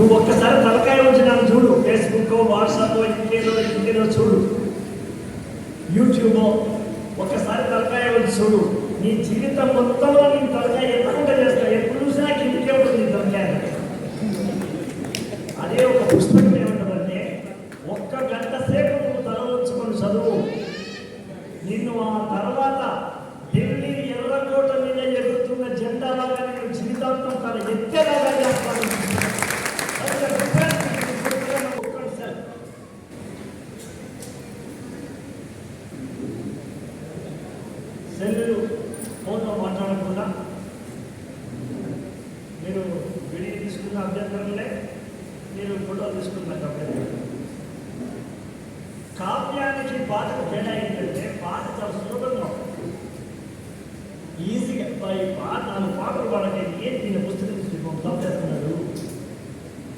నువ్వు ఒక్కసారి తలకాయ వచ్చి నన్ను చూడు, ఫేస్బుక్, వాట్సాప్, ఇంకేదో చూడు, యూట్యూబ్, ఒక్కసారి తలకాయ వచ్చి చూడు. నీ జీవితం మొత్తంలో నీ తలకాయ ఎప్పుడు చేస్తావు, ఎప్పుడు చూసినా కిందికే ఉంటుంది తలకాయ. అదే ఒక పుస్తకం ఏమంటుందంటే, ఒక్క గంట సేపు నువ్వు తల ఉంచుకొని చదువు, నిన్ను ఆ తర్వాత ఢిల్లీ ఎర్రకోట మీద ఎగురుతున్న జెండాలాగా నేను జీవితాంతం తన ఎత్తేలాగా చేస్తాను. సెల్లు ఫోన్లో మాట్లాడకుండా మీరు వీడియో తీసుకున్న అభ్యంతరంలే, మీరు ఫోటోలు తీసుకున్న అభ్యంతరం. కావ్యానికి పాటకు తేడా ఏంటంటే, పాట చాలా సులభంగా ఈజీగా ఈ పాట 4 పాటలు పాడకే ఏంటి నేను పుస్తకం తప్పేస్తున్నాడు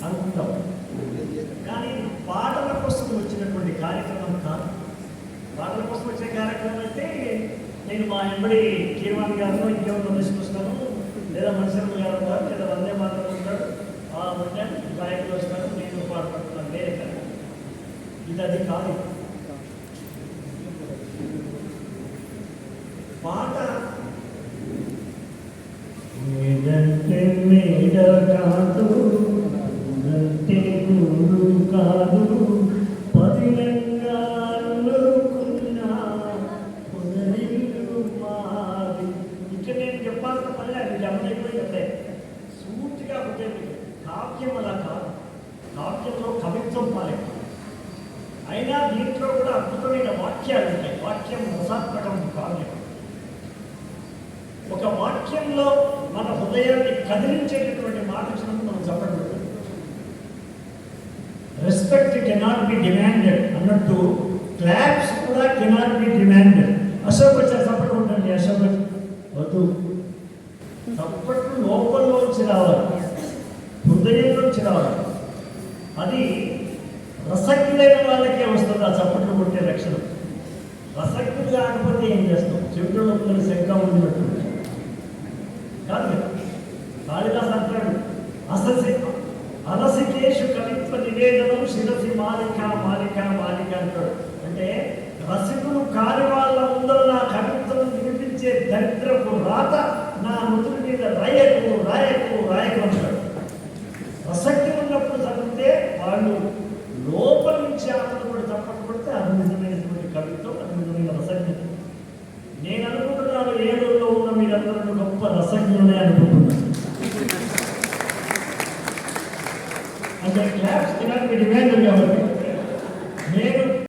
అనుకుంటాం. కానీ పాటల కోసం వచ్చినటువంటి కార్యక్రమం కాదు. పాటల కోసం వచ్చే కార్యక్రమం అయితే నేను మా ఎంబడి కీర్వాణి గారిలో ఇంకెవరిలో తీసుకొస్తాను, లేదా మనిషి గారు ఉంటారు, లేదా వందే మాత్రం ఉంటాడు, గాయకులు వస్తారు, నేను పాడుకుంటున్నాను, వేరే కదా. ఇది అది కాదు. పాట మేడంటే మేడ కాదు, అంటే గురు కాదు, పదిలంగా అనుకున్నా పొదరిల్లు మాది. ఇక్కడ నేను చెప్పాల్సిన పని అది గమనైపోయి చెప్పే సూటిగా ఉంటుంది. కావ్యం అలా కాదు, కావ్యంలో కవిత్వం పాలే. అయినా దీంట్లో కూడా అద్భుతమైన వాక్యాలు ఉంటాయి. వాక్యం రసాత్మకం కావ్యం. ఒక వాక్యంలో మన హృదయాన్ని కదిలించేటటువంటి మాట వచ్చినప్పుడు మనం చెప్పండి. రెస్పెక్ట్ కెనాట్ బి డిమాండెడ్ అన్నట్టు క్లాప్స్ కూడా కెనాట్ బి డిమాండెడ్. అశోక్ వచ్చారు, చప్పట్లు ఉంటుంది. అశోక్ వద్దు, చప్పట్లు లోపల్లోంచి రావాలి, హృదయంలోంచి రావాలి. అది రసజ్ఞులైన వాళ్ళకే వస్తుంది ఆ చప్పట్లు కొట్టే లక్షణం. రసజ్ఞులు కాకపోతే ఏం చేస్తాం? చెవిలో లోపల శంఖం ఉన్నట్టు కాదు కదా. కాళిదాస్ అంటాడు, అరసికేషు కవిత్వ నివేదనం శిరసి మాలిక మాలిక మాలిక అంటాడు. అంటే రసికులు కాని వాళ్ళ ముందర నా కవిత్వం వినిపించే దరిద్రపు రాత నా నుదురు మీద రాయకు రాయకు రాయకు అంటాడు. రసక్తి ఉన్నప్పుడు చదివితే వాళ్ళు లోపల నుంచి ఆనందపడి తప్పట్టు పడితే అది నిజమైనటువంటి కవిత్వం, అది నిజమైన రసజ్ఞత. నేను అనుకుంటున్నాను, ఏ రోజులో ఉన్న మీరందరూ గొప్ప రసజ్ఞులే అనుకుంటున్నాను. అంటే క్లాప్స్ కెనాట్ బి డిమాండెడ్ కాబట్టి